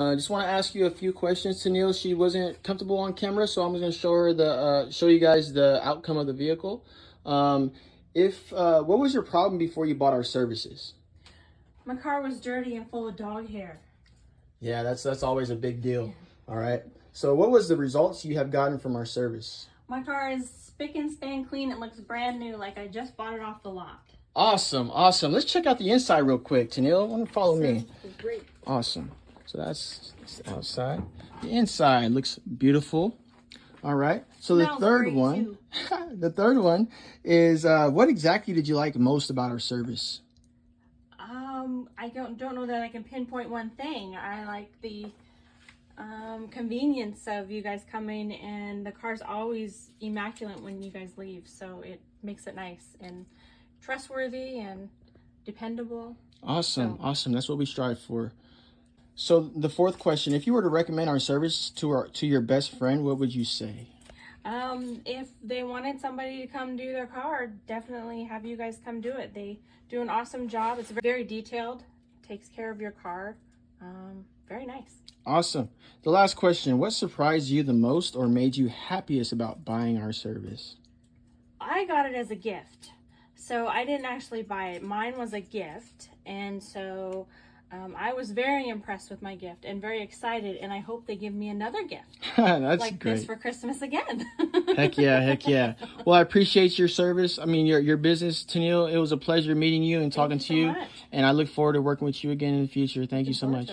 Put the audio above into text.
I just want to ask you a few questions to Neil. She wasn't comfortable on camera, so I'm going to show her show you guys the outcome of the vehicle. If What was your problem before you bought our services? My car was dirty and full of dog hair. Yeah, that's always a big deal. All right. So what was the results you have gotten from our service? My car is spick and span clean. It looks brand new, like I just bought it off the lot. Awesome, awesome. Let's check out the inside real quick, Tanil. Want to follow me? Great. Awesome. So that's the outside. The inside looks beautiful. All right. So the third one, the third one is what exactly did you like most about our service? I don't know that I can pinpoint one thing. I like the convenience of you guys coming, and the car's always immaculate when you guys leave, so it makes it nice and trustworthy and dependable. Awesome, awesome. That's what we strive for. So the fourth question, if you were to recommend our service to your best friend, what would you say? If they wanted somebody to come do their car, definitely have you guys come do it. They do an awesome job. It's very detailed, takes care of your car. Very nice. Awesome. The last question, what surprised you the most or made you happiest about buying our service? I got it as a gift. So I didn't actually buy it. Mine was a gift. And so I was very impressed with my gift and very excited. And I hope they give me another gift. That's like great. This for Christmas again. Heck yeah, heck yeah. Well, I appreciate your service. I mean, your business, Tanil. It was a pleasure meeting you and talking to you. Much. And I look forward to working with you again in the future. Thank you so much.